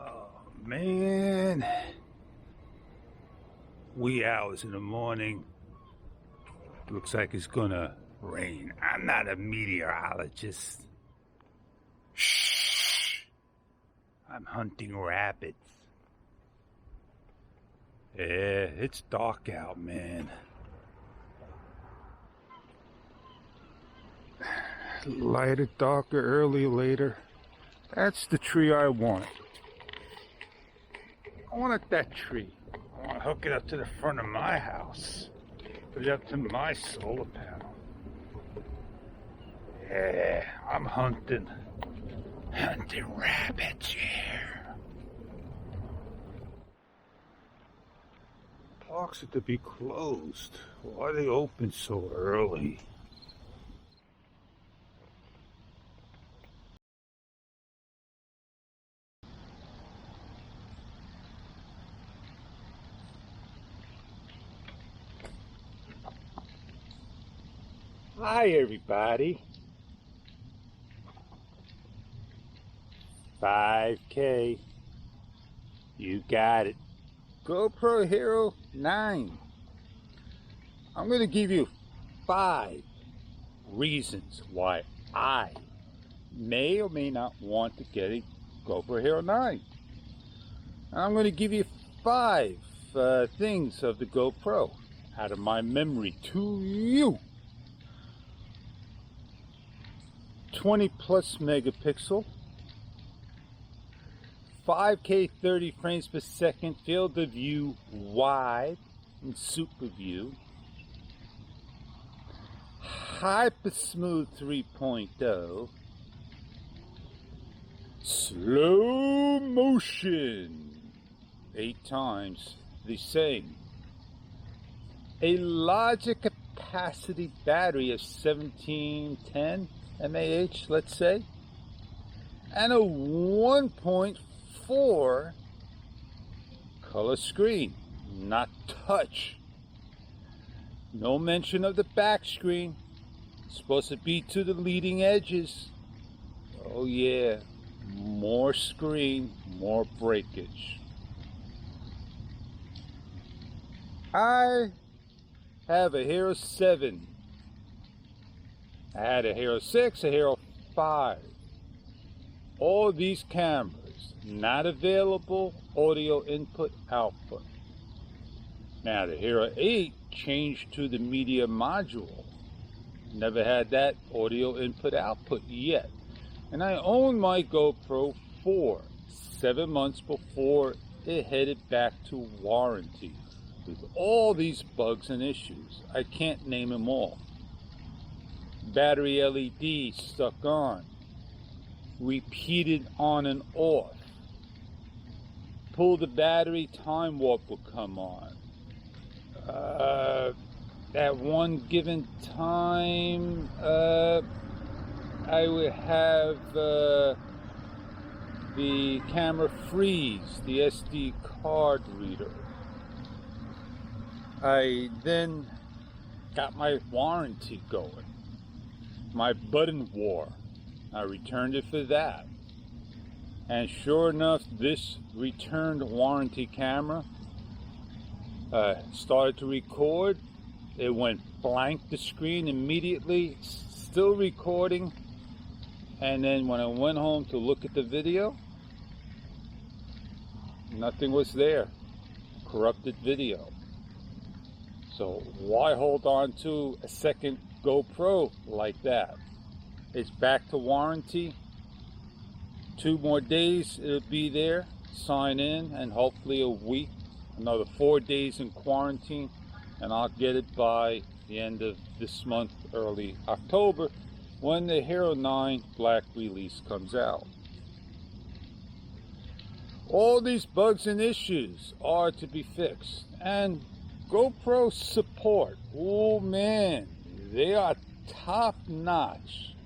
Oh man, wee hours in the morning. Looks like it's gonna rain. I'm not a meteorologist. Shh. I'm hunting rabbits. Yeah, it's dark out, man. Lighter, darker, early, later. That's the tree I want. I wanted that tree. I want to hook it up to the front of my house. Put it up to my solar panel. Yeah, I'm hunting rabbits here. Parks are to be closed. Why are they open so early? Hi everybody. 5K. You got it. GoPro Hero 9. I'm going to give you 5 reasons why I may or may not want to get a GoPro Hero 9. I'm going to give you 5 things of the GoPro out of my memory to you. 20 plus megapixel, 5K 30 frames per second, field of view wide and super view, hyper smooth 3.0, slow motion 8 times the same, a larger capacity battery of 1710 mAh, let's say, and a 1.4 color screen, not touch. No mention of the back screen. It's supposed to be to the leading edges. Oh yeah, more screen, more breakage. I have a Hero 7. I had a Hero 6, a Hero 5. All these cameras, not available audio input output. Now the Hero 8 changed to the media module. Never had that audio input output yet. And I owned my GoPro for 7 months before it headed back to warranty. With all these bugs and issues, I can't name them all. Battery LED stuck on, repeated on and off. Pull the battery, time warp will come on. At one given time, I would have the camera freeze, the SD card reader. I then got my warranty going. My button wore. I returned it for that. And sure enough, this returned warranty camera started to record. It went blank the screen immediately, still recording. And then when I went home to look at the video, nothing was there. Corrupted video. So why hold on to a second GoPro like that? It's back to warranty. 2 more days it'll be there. Sign in, and hopefully a week, another 4 days in quarantine, and I'll get it by the end of this month, early October, when the Hero 9 Black release comes out. All these bugs and issues are to be fixed, and GoPro support, oh man, they are top notch.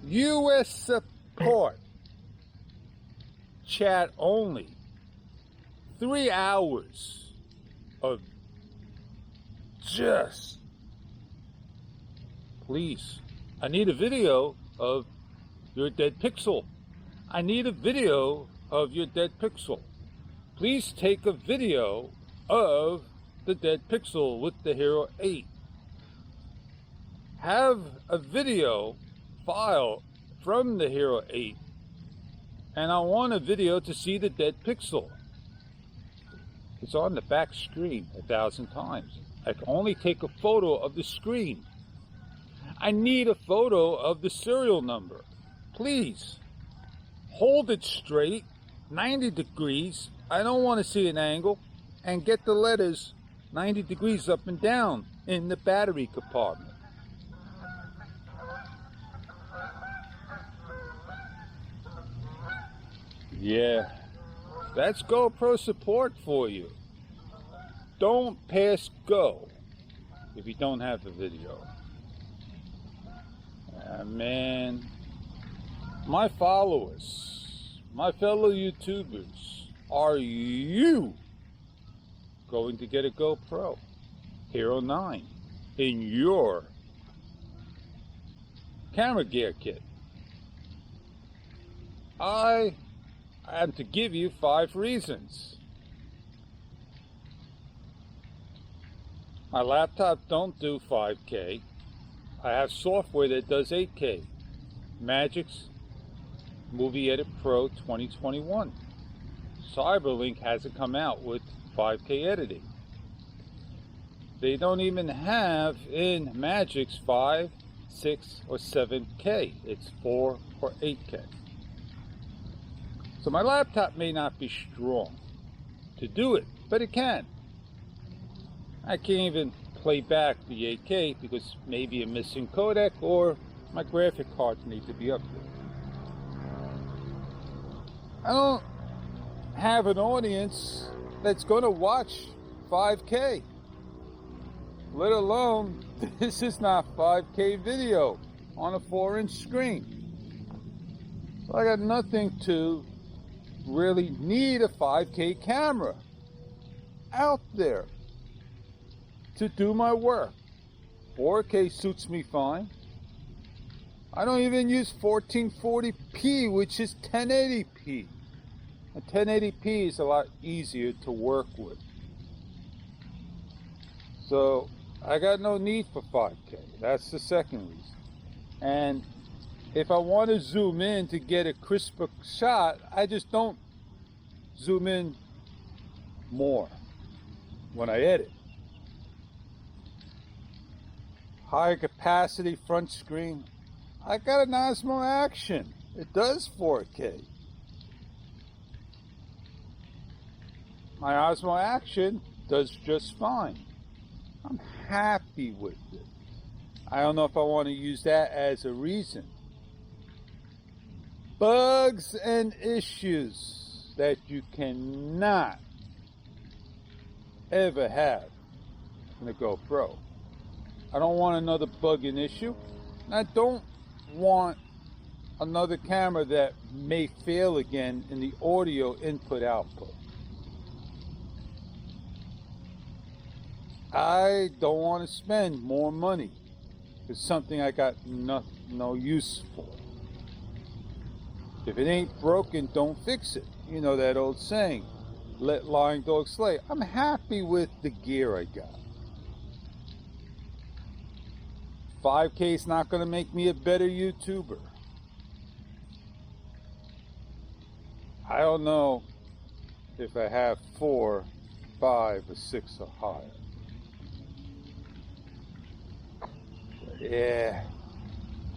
US support, chat only, 3 hours of just, please, I need a video of your dead pixel. I need a video of your dead pixel. Please take a video of the dead pixel with the Hero 8. Have a video file from the Hero 8, and I want a video to see the dead pixel. It's on the back screen 1,000 times. I can only take a photo of the screen. I need a photo of the serial number. Please, hold it straight, 90 degrees. I don't want to see an angle. And get the letters 90 degrees up and down in the battery compartment. Yeah, that's GoPro support for you. Don't pass go if you don't have the video. Man, my followers, my fellow YouTubers, are you going to get a GoPro Hero 9 in your camera gear kit? I am to give you 5 reasons. My laptop don't do 5K. I have software that does 8K. Magic's Movie Edit Pro 2021. Cyberlink hasn't come out with 5K editing. They don't even have in Magic's 5, 6, or 7K. It's 4 or 8K. So my laptop may not be strong to do it, but it can. I can't even play back the 8K because maybe a missing codec or my graphic cards need to be updated. I don't have an audience that's going to watch 5K, let alone this is not 5K video on a 4-inch screen. So I got nothing to really need a 5K camera out there to do my work. 4K suits me fine. I don't even use 1440p, which is 1080p. And 1080p is a lot easier to work with. So I got no need for 5K. That's the second reason. And if I want to zoom in to get a crisper shot, I just don't zoom in more when I edit. High capacity front screen. I got an Osmo Action. It does 4K. My Osmo Action does just fine. I'm happy with it. I don't know if I want to use that as a reason. Bugs and issues that you cannot ever have in a GoPro. I don't want another bug and issue. I don't want another camera that may fail again in the audio input-output. I don't want to spend more money for something I got no use for. If it ain't broken, don't fix it. You know that old saying, let lying dogs slay. I'm happy with the gear I got. 5K is not going to make me a better YouTuber. I don't know if I have 4, 5, or 6 or higher. But yeah,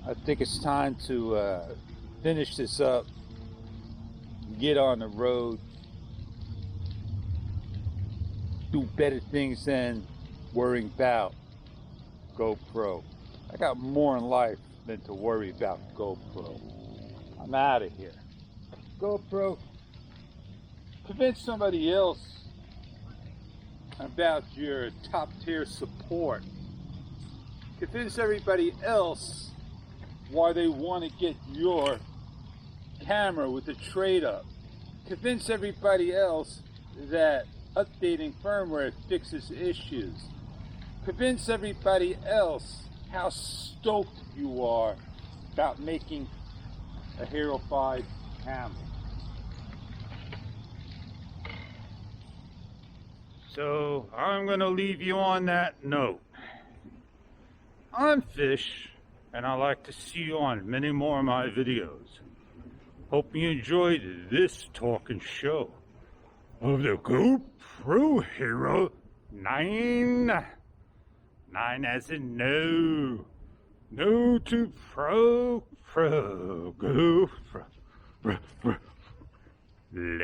I think it's time to finish this up, get on the road, do better things than worrying about GoPro. I got more in life than to worry about GoPro. I'm out of here. GoPro, convince somebody else about your top tier support. Convince everybody else why they want to get your camera with the trade up. Convince everybody else that updating firmware fixes issues. Convince everybody else how stoked you are about making a Hero 5 camera. So I'm going to leave you on that note. I'm Fish, and I like to see you on many more of my videos. Hope you enjoyed this talking show of the GoPro Hero 9. 9 as in no. No to pro. GoPro. Later.